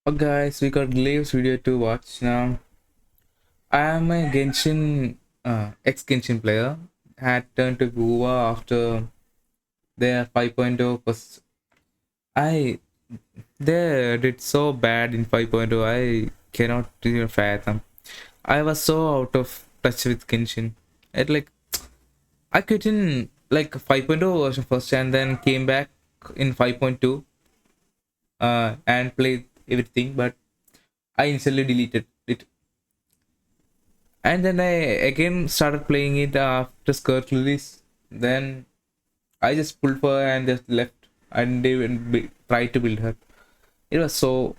Oh guys, we got Glave's video to watch now. I am a Genshin, ex-Genshin player. Had turned to wuwa after their 5.0 was I they did so bad in 5.0. I cannot even fathom. I was so out of touch with Genshin. It like I quit in like 5.0 version first and then came back in 5.2 and played everything, but I instantly deleted it. And then I again started playing it after Skirt release. Then I just pulled for her and just left and didn't even tried to build her. It was so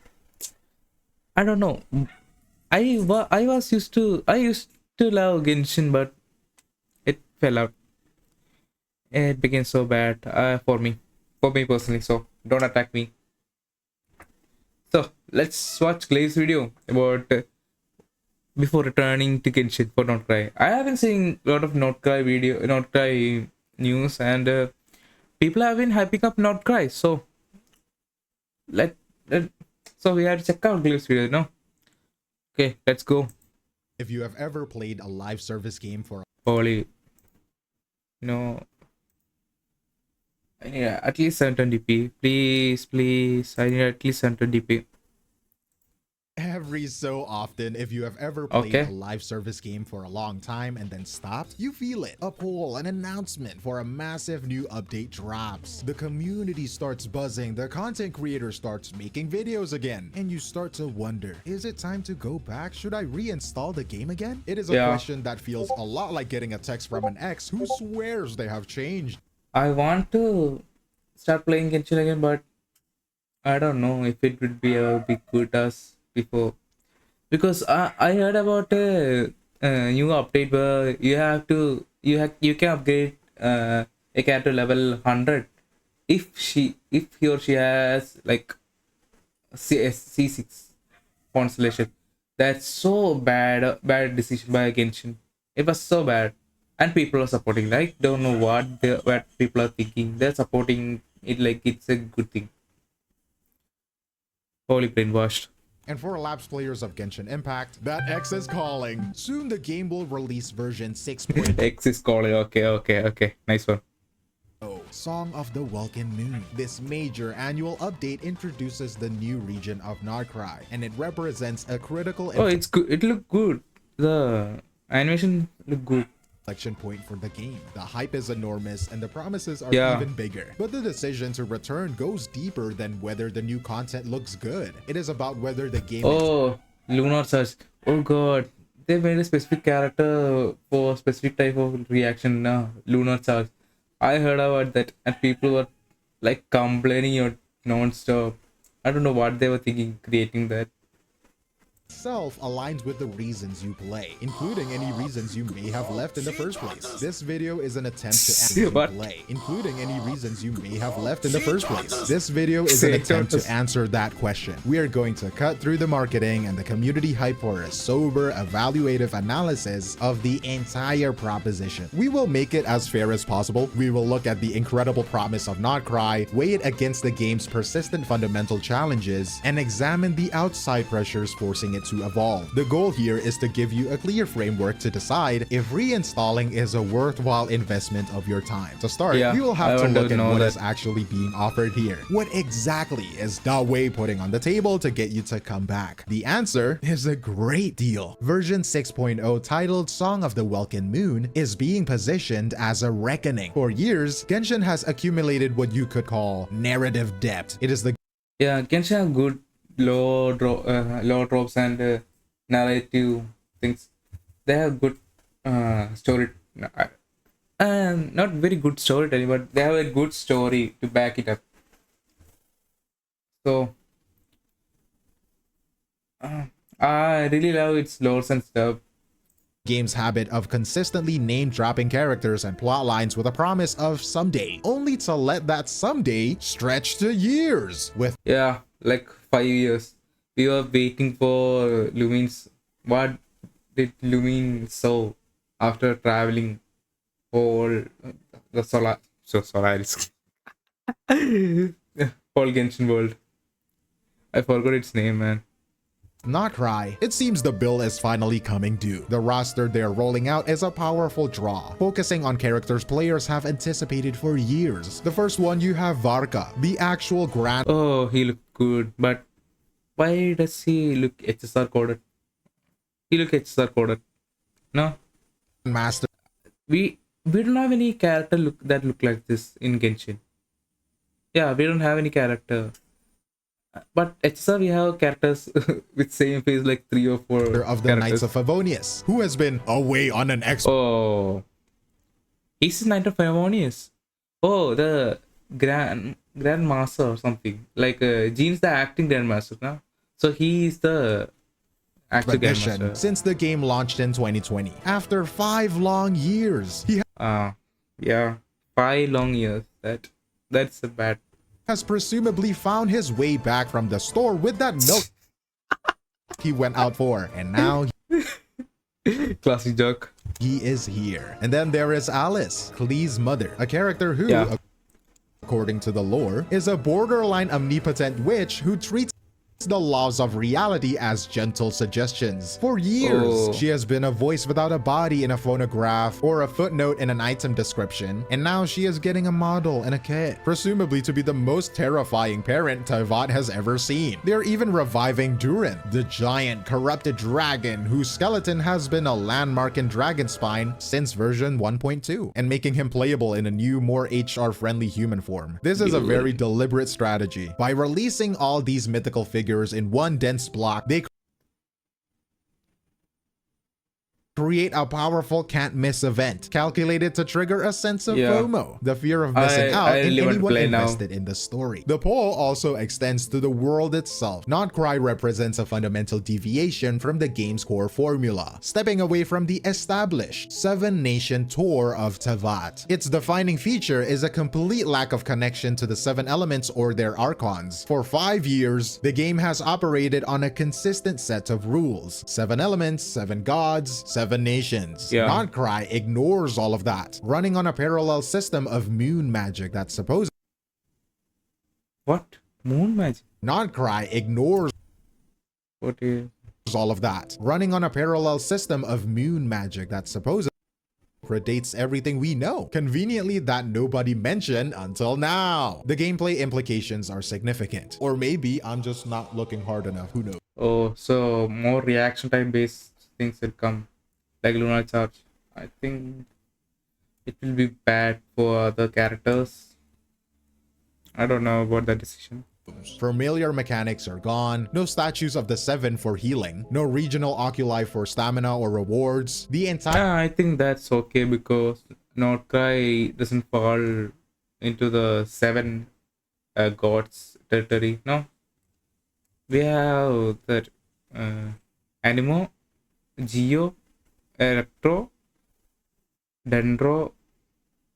I don't know. I used to love Genshin, but it fell out. It became so bad for me personally. So don't attack me. So let's watch Clay's video about before returning to Genshin for Nod-Krai. I have been seeing a lot of Nod-Krai news, and people have been hyping up Nod-Krai. So let, let so we have to check out Glave's video, no? Okay, let's go. If you have ever played a live service game for Holy, no, I need at least 720p. Please, please, I need at least 720p. every so often, if you have ever played Okay. a live service game for a long time and then stopped, you feel it. A poll, an announcement for a massive new update drops. The community starts buzzing, the content creator starts making videos again, and you start to wonder, is it time to go back? Should I reinstall the game again? It is a Yeah, question that feels a lot like getting a text from an ex who swears they have changed. I want to start playing Genshin again, but I don't know if it would be a big good as before. Because I heard about a new update where you can upgrade a character level 100 if he or she has like C6 constellation. That's so bad decision by Genshin. It was so bad, and people are supporting. Like don't know what people are thinking. They're supporting it like it's a good thing. Holy brainwashed. And for lapsed players of Genshin Impact, that X is calling. Soon the game will release version 6.0. X is calling. Okay. Nice one. Song of the Welkin Moon. This major annual update introduces the new region of Nod-Krai, and it represents a critical Oh, it's good. It looked good. The animation looked good. inflection point for the game. The hype is enormous and the promises are Yeah. even bigger. But the decision to return goes deeper than whether the new content looks good. It is about whether the game Oh, Lunar Surge. Oh God, they made a specific character for a specific type of reaction. Lunar Surge. I heard about that, and people were like complaining or non-stop. I don't know what they were thinking creating that. itself aligns with the reasons you play, including any reasons you may have left in the first place. This video is an attempt to answer What? play, including any reasons you may have left in the first place. This video is Say an it attempt us. to answer that question. We are going to cut through the marketing and the community hype for a sober, evaluative analysis of the entire proposition. We will make it as fair as possible. We will look at the incredible promise of Nod-Krai, weigh it against the game's persistent fundamental challenges, and examine the outside pressures forcing it to evolve. The goal here is to give you a clear framework to decide if reinstalling is a worthwhile investment of your time. To start, Yeah, we will have I to want to look at know what that. is actually being offered here. What exactly is Dawei putting on the table to get you to come back? The answer is a great deal. Version 6.0, titled Song of the Welkin Moon, is being positioned as a reckoning. For years, Genshin has accumulated what you could call narrative depth. It is the Yeah, Genshin have good low drops and narrative things. They have good story. Not very good storytelling, but they have a good story to back it up. So uh, I really love its lores and stuff. game's habit of consistently name-dropping characters and plot lines with a promise of someday, only to let that someday stretch to years. With Yeah, like 5 years. We were waiting for Lumines. What did Lumine saw after traveling whole the Solaris whole Genshin world? I forgot its name, man. Nod-Krai. It seems the bill is finally coming due. The roster they're rolling out is a powerful draw, focusing on characters players have anticipated for years. The first one, you have Varka, the actual Oh, he looked good, but why does he look HSR coded? He look HSR coded. No, Grandmaster we don't have any character look like this in Genshin. Yeah, we don't have any character. But HSR we have characters with same face like 3 or 4 of the Knights characters. of Favonius, who has been away on an Oh, he's the Knight of Harmonious. Oh, the Grandmaster or something. Like Jean's the acting Grandmaster now. So he is the actual expedition Grandmaster. since the game launched in 2020. After 5 long years, he Yeah, 5 long years. That's a bad. has presumably found his way back from the store with that milk he went out for, and now Classic joke. he is here. And then there is Alice, Klee's mother, a character who, Yeah. according to the lore, is a borderline omnipotent witch who treats the laws of reality as gentle suggestions. For years, Oh. she has been a voice without a body in a phonograph or a footnote in an item description, and now she is getting a model and a kit, presumably to be the most terrifying parent Teyvat has ever seen. They're even reviving Durin, the giant corrupted dragon whose skeleton has been a landmark in Dragonspine since version 1.2, and making him playable in a new, more HR-friendly human form. This is a very deliberate strategy. By releasing all these mythical figures in one dense block, they create a powerful can't miss event calculated to trigger a sense of Yeah. FOMO, the fear of missing out I in really want to anyone play now. invested in the story. The poll also extends to the world itself. Nod-Krai represents a fundamental deviation from the game's core formula, stepping away from the established 7-nation tour of Teyvat. Its defining feature is a complete lack of connection to the 7 elements or their archons. For 5 years, the game has operated on a consistent set of rules: 7 elements, 7 gods, 7 nations. Yeah. Nod-Krai ignores all of that, running on a parallel system of moon magic that supposedly What? Moon magic? Nod-Krai ignores What is? all of that, running on a parallel system of moon magic that supposedly predates everything we know, conveniently that nobody mentioned until now. The gameplay implications are significant, or maybe I'm just not looking hard enough, who knows. Oh, so more reaction time based things will come, like Lunar Charge. I think it will be bad for the characters. I don't know about that decision. Familiar mechanics are gone, no statues of the 7 for healing, no regional oculi for stamina or rewards. The entire Yeah, I think that's okay because Nod-Krai doesn't fall into the 7 gods territory. No, we have that Animo, Geo, Electro, Dendro,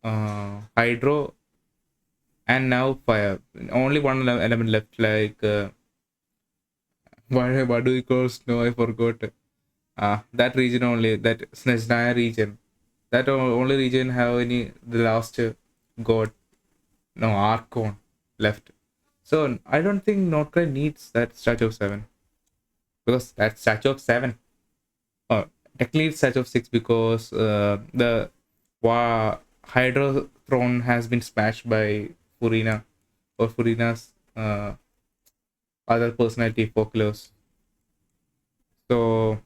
Hydro, and now Fire. Only one element left, like what do we call snow? I forgot. That region only, that Snezhnaya region. That only region have any the last god, no Archon left. So I don't think Nod-Krai needs that statue of 7 because that statue of 7. Oh, technically it's statue of 6 because the Hydra throne has been smashed by Furina or Furina's other personality Foclos. So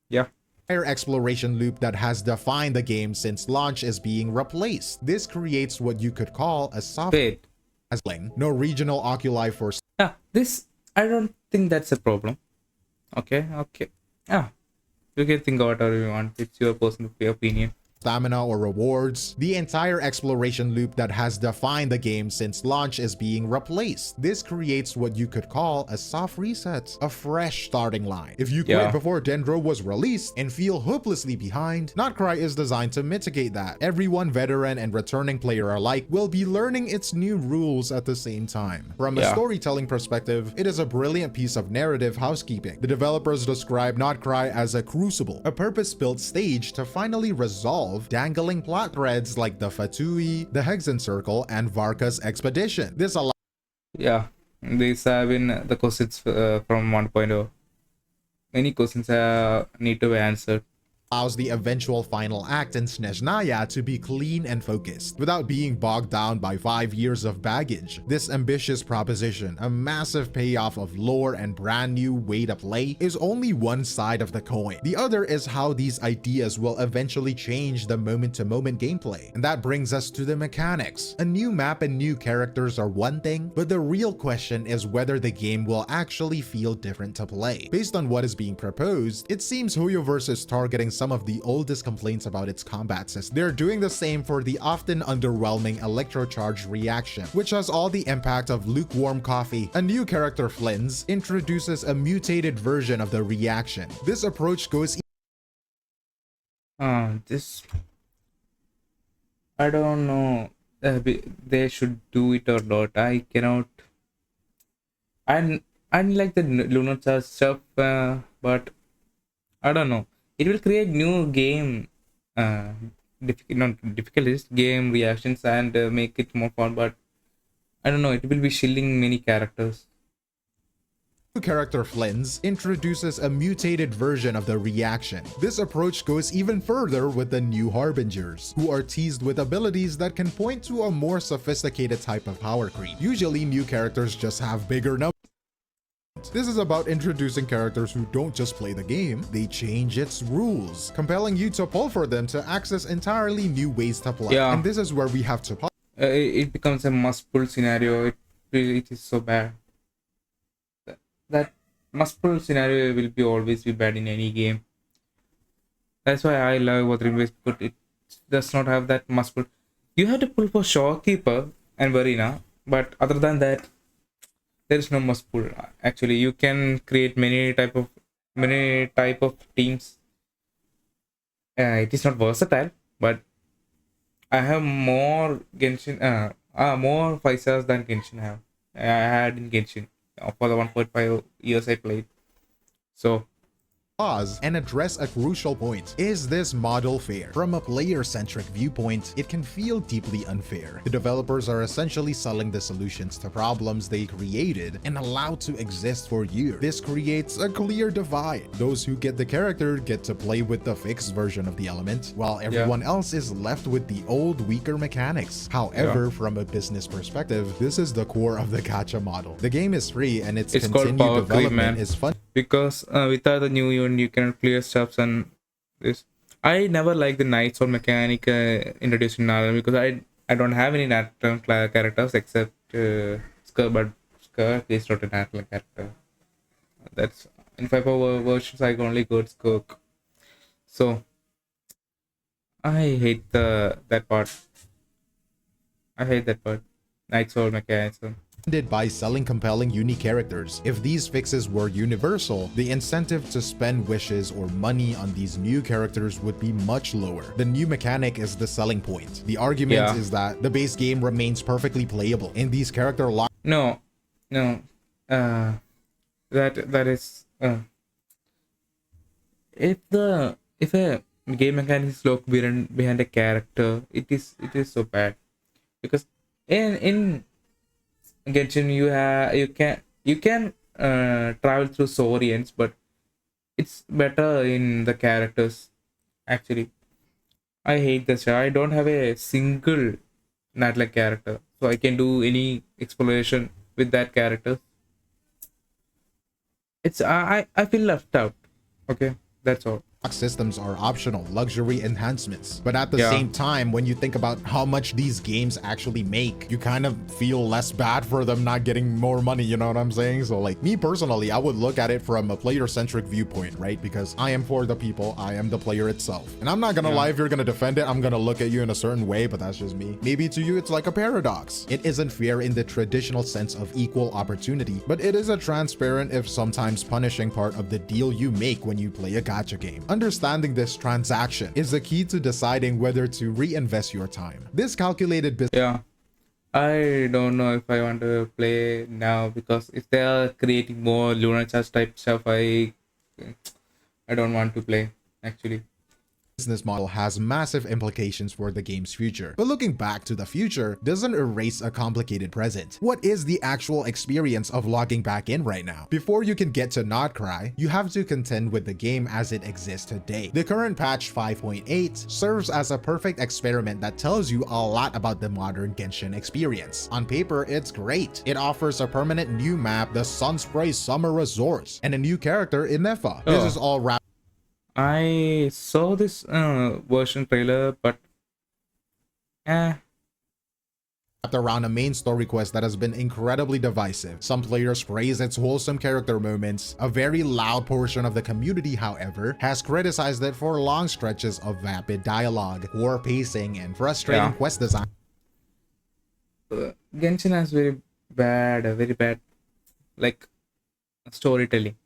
yeah. exploration loop that has defined the game since launch is being replaced. This creates what you could call a soft Wait. no regional oculi for Yeah, this I don't think that's a problem. Okay. Yeah, you can think whatever you want. It's your personal opinion. stamina or rewards. The entire exploration loop that has defined the game since launch is being replaced. This creates what you could call a soft reset, a fresh starting line. If you quit Yeah. before Dendro was released and feel hopelessly behind, Nod-Krai is designed to mitigate that. Everyone, veteran and returning player alike, will be learning its new rules at the same time. From a Yeah. storytelling perspective, it is a brilliant piece of narrative housekeeping. The developers describe Nod-Krai as a crucible, a purpose-built stage to finally resolve dangling plot threads like the Fatui, the Hexen Circle, and Varka's expedition. This allows Yeah, These have been the questions from 1.0. Many questions need to be answered. Allows the eventual final act in Snezhnaya to be clean and focused, without being bogged down by 5 years of baggage. This ambitious proposition, a massive payoff of lore and brand new way to play, is only one side of the coin. The other is how these ideas will eventually change the moment-to-moment gameplay. And that brings us to the mechanics. A new map and new characters are one thing, but the real question is whether the game will actually feel different to play. Based on what is being proposed, it seems Hoyoverse is targeting some of the oldest complaints about its combat system. They're doing the same for the often underwhelming electrocharge reaction, which has all the impact of lukewarm coffee. A new character, Flins, introduces a mutated version of the reaction. This approach goes This I don't know. They should do it or not. I cannot. I like the lunar charge stuff, but I don't know. It will create new game, not difficulties, game reactions, and make it more fun. But I don't know. It will be shilling many characters. character Flins introduces a mutated version of the reaction. This approach goes even further with the new Harbingers, who are teased with abilities that can point to a more sophisticated type of power creep. Usually new characters just have bigger numbers. This is about introducing characters who don't just play the game, they change its rules, compelling you to pull for them to access entirely new ways to play. Yeah. And this is where we have to pause. It becomes a must-pull scenario. It is so bad. That must-pull scenario will be always be bad in any game. That's why I love what Rimways, but it does not have that must-pull. You have to pull for Shopkeeper and Varina, but other than that, there is no must-pull. Actually, you can create many type of teams. It is not versatile, but I have more Genshin, more 5 stars than Genshin I had in Genshin for the 1.5 years I played. So And address a crucial point. Is this model fair? From a player-centric viewpoint, it can feel deeply unfair. The developers are essentially selling the solutions to problems they created and allowed to exist for years. This creates a clear divide. Those who get the character get to play with the fixed version of the element, while everyone else is left with the old, weaker mechanics. However, from a business perspective, this is the core of the gacha model. The game is free and its it's called continued power creep, development man. is fun. Because without the new event, you cannot clear stuffs and this. I never liked the Knights or mechanic introduced in Naran because I don't have any natural characters except Skr, but Skr is not a natural character. That's in 5 versions I only got Skirk. So I hate that part. I hate that part. Knights or mechanism. By selling compelling unique characters. If these fixes were universal, the incentive to spend wishes or money on these new characters would be much lower. The new mechanic is the selling point. The argument is that the base game remains perfectly playable, and these character No. That is if a game mechanic is locked behind a character, it is so bad because in Genshin you can travel through Saurians, but it's better in the characters. Actually, I hate this. I don't have a single Natla character, so I can do any exploration with that character. I feel left out. Okay, that's all. systems are optional luxury enhancements, but at the same time, when you think about how much these games actually make, you kind of feel less bad for them not getting more money, you know what I'm saying? So like me personally, I would look at it from a player-centric viewpoint, right? Because I am for the people, I am the player itself, and I'm not gonna lie, if you're gonna defend it, I'm gonna look at you in a certain way, but that's just me. Maybe to you it's like a paradox. It isn't fair in the traditional sense of equal opportunity, but it is a transparent, if sometimes punishing, part of the deal you make when you play a gacha game. Understanding this transaction is the key to deciding whether to reinvest your time. This calculated business. I don't know if I want to play now because if they are creating more Lunar Charge type stuff, I don't want to play actually. business model has massive implications for the game's future. But looking back to the future doesn't erase a complicated present. What is the actual experience of logging back in right now? Before you can get to Nod-Krai, you have to contend with the game as it exists today. The current patch 5.8 serves as a perfect experiment that tells you a lot about the modern Genshin experience. On paper, it's great. It offers a permanent new map, the Sunspray Summer Resorts, and a new character in Nefa. This is all wrapped I saw this version trailer, but around a main story quest that has been incredibly divisive. Some players praise its wholesome character moments. A very loud portion of the community, however, has criticized it for long stretches of vapid dialogue, poor pacing, and frustrating quest design. Genshin has very bad, like storytelling.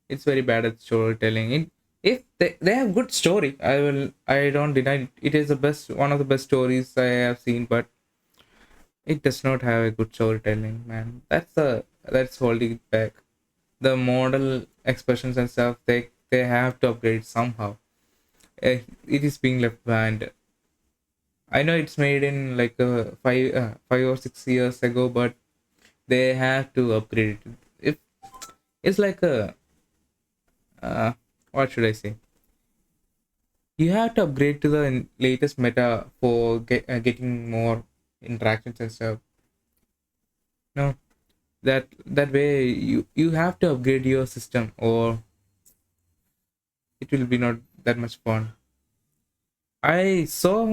It's very bad at storytelling. If they have good story, I don't deny it. It is the best, one of the best stories I have seen, but it does not have a good storytelling, man. That's holding it back. The model expressions and stuff, they have to upgrade somehow. It is being left behind. I know it's made in like 5 or 6 years ago, but they have to upgrade it. If it's like a what should I say? You have to upgrade to the latest meta for getting more interactions and stuff. No, that way you have to upgrade your system, or it will be not that much fun. I saw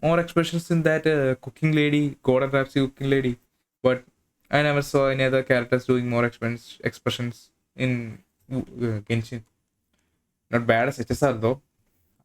more expressions in that cooking lady, Gordon Ramsay cooking lady, but I never saw any other characters doing more expressions in Genshin. Not bad as HSR though,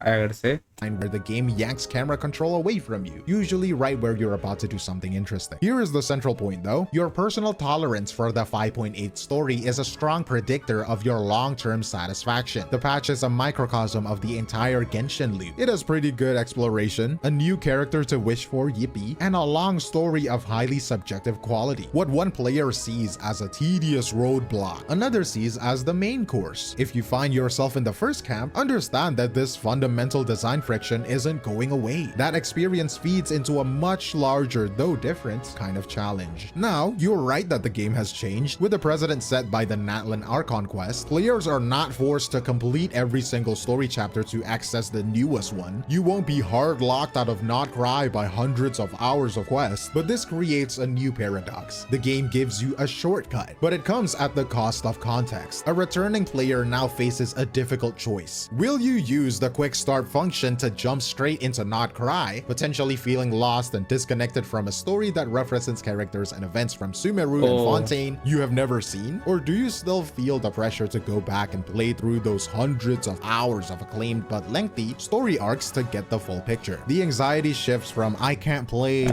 I gotta say. Where the game yanks camera control away from you, usually right where you're about to do something interesting. Here is the central point though. Your personal tolerance for the 5.8 story is a strong predictor of your long-term satisfaction. The patch is a microcosm of the entire Genshin loop. It has pretty good exploration, a new character to wish for, yippee, and a long story of highly subjective quality. What one player sees as a tedious roadblock, another sees as the main course. If you find yourself in the first camp, understand that this fundamental design friction isn't going away. That experience feeds into a much larger, though different, kind of challenge. Now, you're right that the game has changed. With the precedent set by the Natlan Archon quest, players are not forced to complete every single story chapter to access the newest one. You won't be hard locked out of Nod-Krai by hundreds of hours of quests, but this creates a new paradox. The game gives you a shortcut, but it comes at the cost of context. A returning player now faces a difficult choice. Will you use the quick start function to jump straight into Nod-Krai, potentially feeling lost and disconnected from a story that represents characters and events from Sumeru and Fontaine you have never seen? Or do you still feel the pressure to go back and play through those hundreds of hours of acclaimed but lengthy story arcs to get the full picture? The anxiety shifts from I can't play.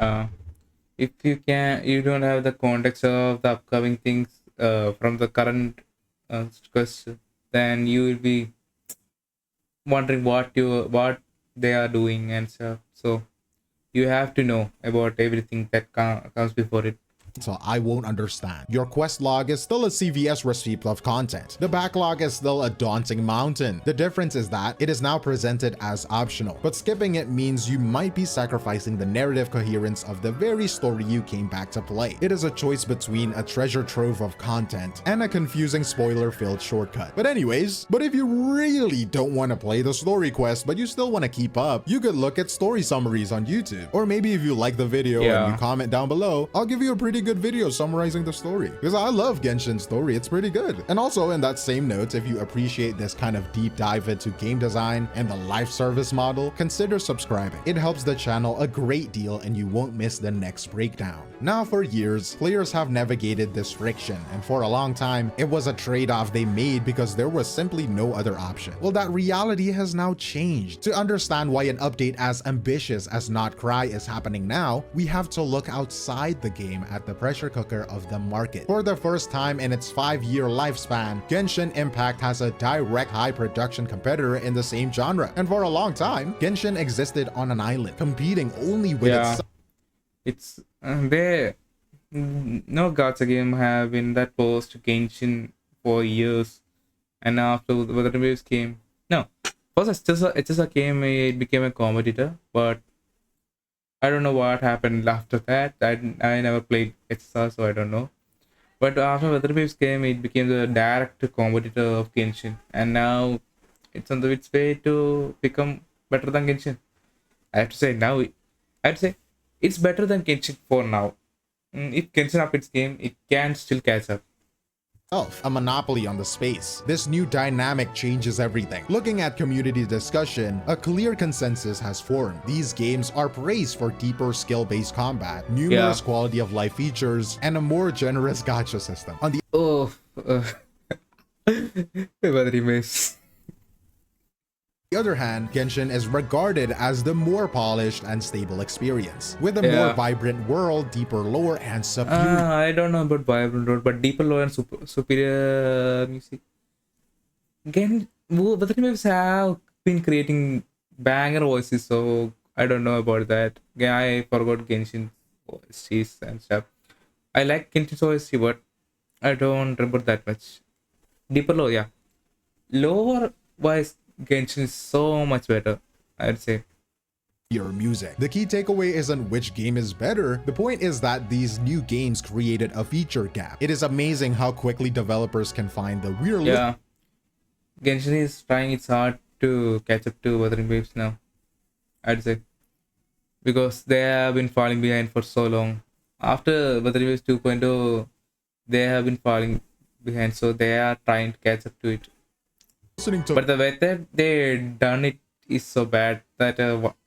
If you don't have the context of the upcoming things from the current quest, then you will be wondering what they are doing and stuff. So you have to know about everything that comes before it. So I won't understand. Your quest log is still a CVS receipt of content. The backlog is still a daunting mountain. The difference is that it is now presented as optional, but skipping it means you might be sacrificing the narrative coherence of the very story you came back to play. It is a choice between a treasure trove of content and a confusing spoiler-filled shortcut. But if you really don't want to play the story quest, but you still want to keep up, you could look at story summaries on YouTube. Or maybe if you like the video and you comment down below, I'll give you a pretty good video summarizing the story, because I love Genshin's story. It's pretty good. And also, in that same note, if you appreciate this kind of deep dive into game design and the life service model, consider subscribing. It helps the channel a great deal and you won't miss the next breakdown. Now, for years, players have navigated this friction, and for a long time, it was a trade-off they made because there was simply no other option. Well, that reality has now changed. To understand why an update as ambitious as Nod-Krai is happening now, we have to look outside the game at the pressure cooker of the market. For the first time in its 5-year lifespan, Genshin Impact has a direct high production competitor in the same genre. And for a long time, Genshin existed on an island, competing only with It's they no gacha game have been that close to Genshin for years, and after the reviews came, no, First, it's just a game. It became a competitor, but I don't know what happened after that. I never played HSR, so I don't know. But after Weather Waves came, it became the direct competitor of Genshin, and now it's on its way to become better than Genshin. I have to say now, I'd say it's better than Genshin for now. If Genshin up its game, it can still catch up. A monopoly on the space. This new dynamic changes everything. Looking at community discussion, a clear consensus has formed. These games are praised for deeper skill-based combat, numerous Yeah. quality of life features, and a more generous gacha system. On the Oh, Weather Waves. other hand, Genshin is regarded as the more polished and stable experience, with a more Yeah. vibrant world, deeper lore, and superior I don't know about Vibrant Road, but Deeper Lore and Superior Music. Again, Weather Waves have been creating banger voices, so I don't know about that. Yeah, I forgot Genshin voices and stuff. I like Genshin's voice, but I don't remember that much. Deeper Lore, yeah. Lower wise, Genshin is so much better, I'd say. music. The key takeaway isn't which game is better, the point is that these new games created a feature gap. It is amazing how quickly developers can find the we're Yeah, Genshin is trying its hard to catch up to Wuthering Waves now, I'd say. Because they have been falling behind for so long. After Wuthering Waves 2.0, they have been falling behind, so they are trying to catch up to it. listening to But the way that they done it is so bad that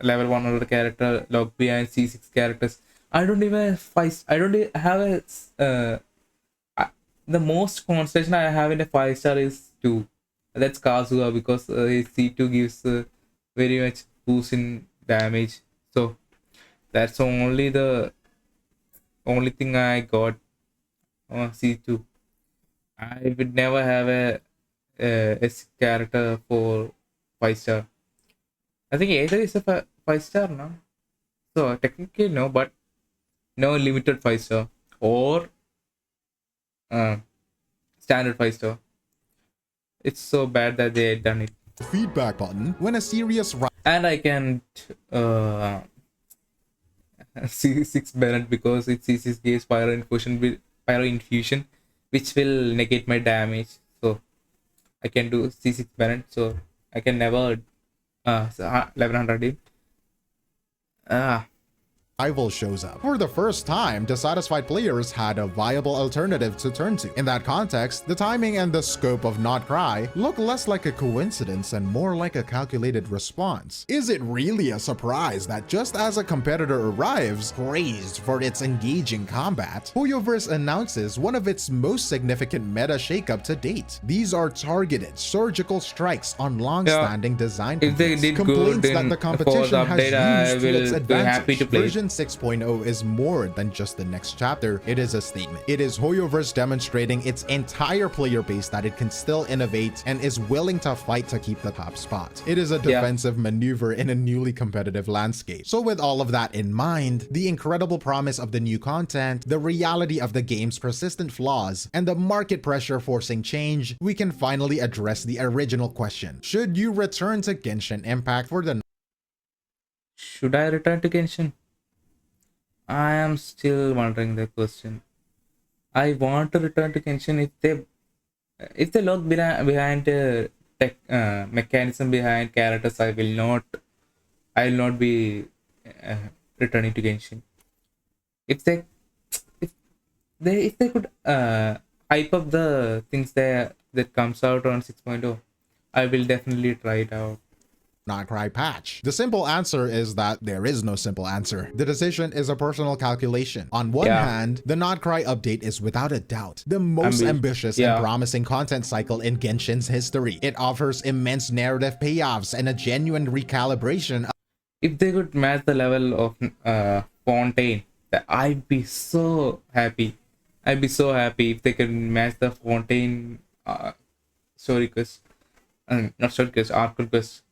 level 100 character log behind C6 characters. I don't even have I don't have a the most concentration I have in a 5-star is 2. That's Kazuha because his C2 gives very much boost in damage. So that's only thing I got on C2. I would never have a S character for 5-star. I think either is a 5-star now. So technically no, but no limited 5-star or uh, standard 5-star. It's so bad that they had done it. feedback button when a serious And I can't C6 Bennett because it C6 gives pyro infusion, which will negate my damage. So I can do C6 Bennett, so I can never 1100 him. Ah, rival shows up. For the first time, dissatisfied players had a viable alternative to turn to. In that context, the timing and the scope of Nod-Krai look less like a coincidence and more like a calculated response. Is it really a surprise that just as a competitor arrives, praised for its engaging combat, Hoyoverse announces one of its most significant meta shakeup to date? These are targeted, surgical strikes on long-standing design if they complaints. did Complaints good, that then the for the competition update, has I used to its will be happy advantage. to play. Version 6.0 is more than just the next chapter, it is a statement. It is Hoyoverse demonstrating its entire player base that it can still innovate and is willing to fight to keep the top spot. It is a defensive maneuver in a newly competitive landscape. So with all of that in mind, the incredible promise of the new content, the reality of the game's persistent flaws, and the market pressure forcing change, we can finally address the original question. Should you return to Genshin Impact for the Should I return to Genshin? I am still wondering the question. I want to return to Genshin if they look behind tech mechanism behind characters. I will not be uh, returning to Genshin. If they if if they could hype up the things that comes out on 6.0, I will definitely try it out. Nod-Krai patch? The simple answer is that there is no simple answer. The decision is a personal calculation. On one Yeah. hand, the Nod-Krai update is without a doubt the most Ambi- ambitious yeah. and promising content cycle in Genshin's history. It offers immense narrative payoffs and a genuine recalibration If they could match the level of Fontaine, I'd be so happy. I'd be so happy if they could match the Fontaine story quest, not story quest, arc quest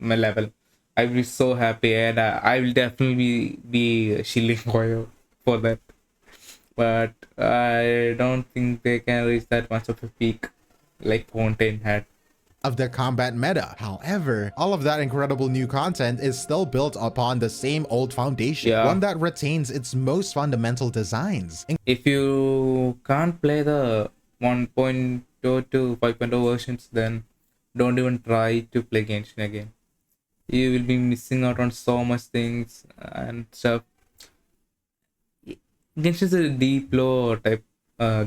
my level. I'd be so happy, and I will definitely be shilling for that. But I don't think they can reach that much of a peak like Fontaine had. of the combat meta. However, all of that incredible new content is still built upon the same old foundation, Yeah. one that retains its most fundamental designs. If you can't play the 1.0 to 5.0 versions, then don't even try to play Genshin again. You will be missing out on so much things and stuff. Genshin is a deep lore type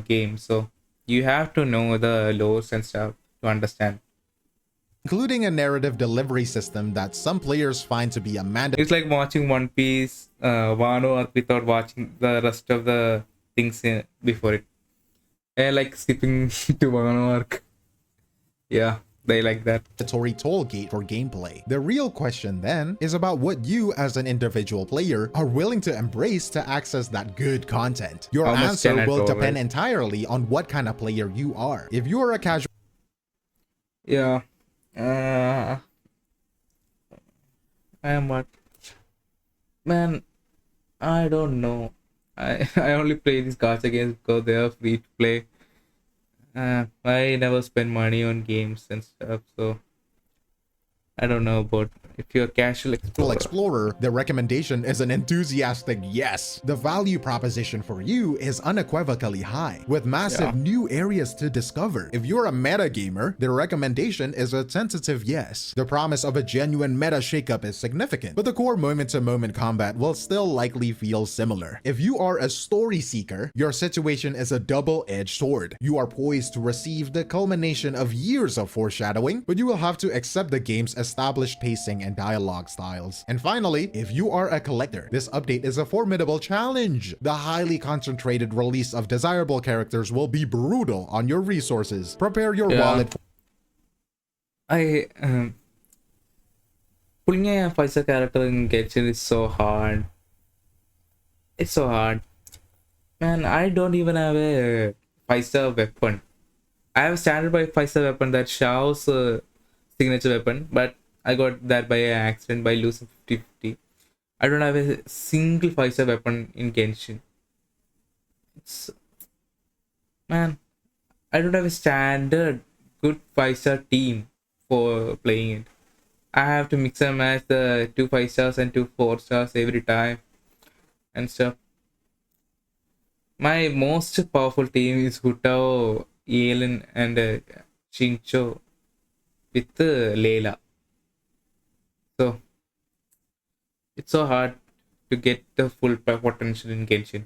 game, so you have to know the lores and stuff to understand. Including a narrative delivery system that some players find to be a mandatory. It's like watching One Piece, Wano arc without watching the rest of the things before it. I like skipping to Wano arc. Yeah, they like that. Toll gate for gameplay. The real question then is about what you as an individual player are willing to embrace to access that good content. Your How much answer can I will depend tolerate? entirely on what kind of player you are. If you are a casual Yeah. I am what? Man, I don't know. I only play these gacha games because they are free to play. I never spend money on games and stuff, so I don't know about if you're a casual explorer, the recommendation is an enthusiastic yes. The value proposition for you is unequivocally high, with massive Yeah. new areas to discover. If you're a meta gamer, the recommendation is a tentative yes. The promise of a genuine meta shakeup is significant, but the core moment-to-moment combat will still likely feel similar. If you are a story seeker, your situation is a double-edged sword. You are poised to receive the culmination of years of foreshadowing, but you will have to accept the game's established pacing and dialogue styles. And finally, if you are a collector, this update is a formidable challenge. The highly concentrated release of desirable characters will be brutal on your resources. Prepare your Yeah. wallet I pulling a 5-star character in Genshin is so hard. It's so hard. Man, I don't even have a 5-star weapon. I have a standard by 5-star weapon that Shao's signature weapon, but I got that by accident by losing 50-50. I don't have a single 5-star weapon in Genshin. It's, man, I don't have a standard good 5-star team for playing it. I have to mix and match the 2 5-stars and 2 4-stars every time and stuff. My most powerful team is Hutao, Yelin, and Shincho with Layla. So it's so hard to get the full potential in Genshin.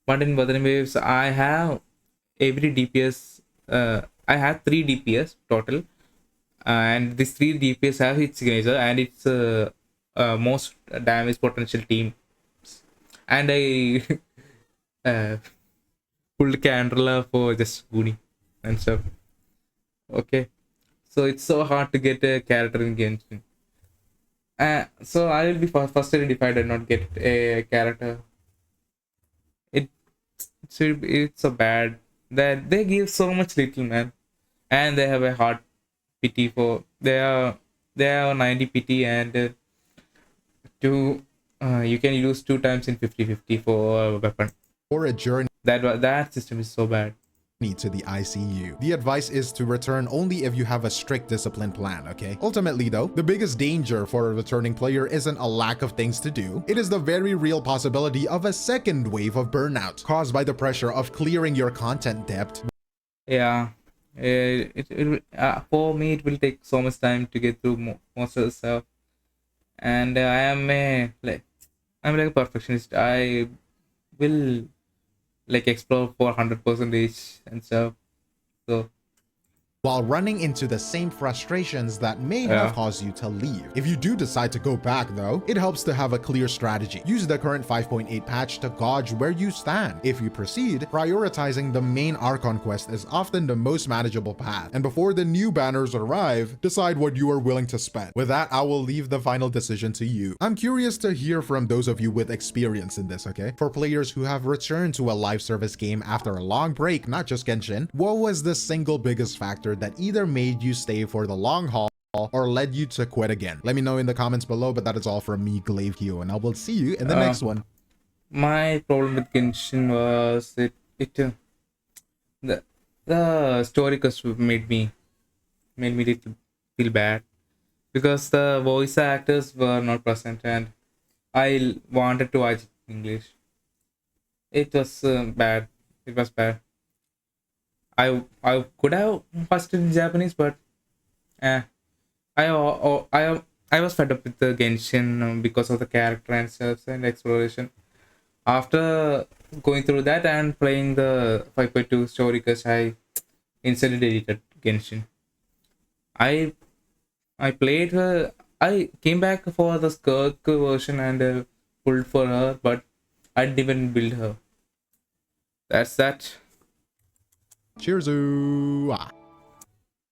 But in Wuthering Waves, I have every DPS. I have 3 DPS total, and these 3 DPS have its signature and its most damage potential team. And I uh, pulled Candela for just Goonie and stuff. Okay, so it's so hard to get a character in Genshin. So I will be frustrated if I did not get a character. It's so bad that they give so much little, man, and they have a hard pity for they are 90 pity and two you can use 2 times in 50-50 for a weapon. or a journey That system is so bad. to the ICU. The advice is to return only if you have a strict discipline plan, okay? Ultimately though, the biggest danger for a returning player isn't a lack of things to do. It is the very real possibility of a second wave of burnout caused by the pressure of clearing your content depth. Yeah, for me it will take so much time to get through most of the stuff, and I'm like a perfectionist. I will like explore for 100% and stuff. So while running into the same frustrations that may Yeah. have caused you to leave. If you do decide to go back though, it helps to have a clear strategy. Use the current 5.8 patch to gauge where you stand. If you proceed, prioritizing the main Archon quest is often the most manageable path. And before the new banners arrive, decide what you are willing to spend. With that, I will leave the final decision to you. I'm curious to hear from those of you with experience in this, okay? For players who have returned to a live service game after a long break, not just Genshin, what was the single biggest factor that either made you stay for the long haul or led you to quit again? Let me know in the comments below, but that is all from me, Glaive, and I will see you in the next one. My problem with Genshin was the story quest made me little feel bad because the voice actors were not present and I wanted to watch English. It was bad. It was bad. I could have watched it in Japanese, but eh, I was fed up with the Genshin because of the character and stuff and exploration. After going through that and playing the 5.2 story, because I instantly deleted Genshin. I I played her. I came back for the Skirk version and pulled for her, but I didn't even build her. That's that. Cheers.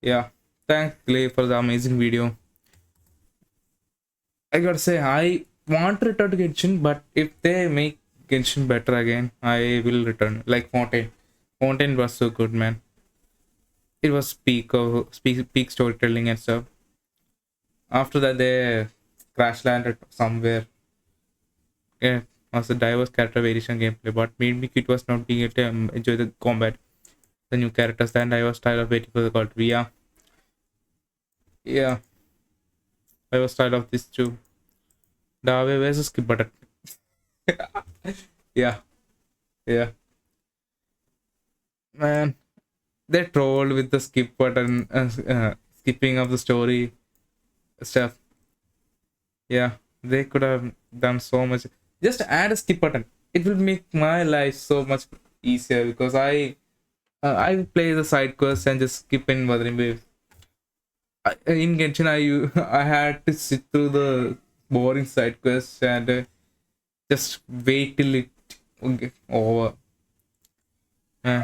Yeah. Thanks, Clay, for the amazing video. I gotta say, I want to return to Genshin, but if they make Genshin better again, I will return. Like Fontaine. Fontaine was so good, man. It was peak storytelling and stuff. After that, they crash landed somewhere. Yeah, was a diverse character variation gameplay, but made me it was not being able to enjoy the combat, the new characters, and I was tired of waiting for the call. Yeah, yeah, I was tired of this too. Dave, where's the skip button? Yeah, yeah, man, they trolled with the skip button, skipping of the story stuff. Yeah, they could have done so much. Just add a skip button. It will make my life so much easier because I play the side quests and just skip in Wuthering Waves. In Genshin, I had to sit through the boring side quests and just wait till it get over. Uh,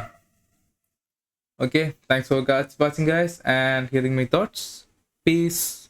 okay, thanks for watching, guys, and hearing my thoughts. Peace.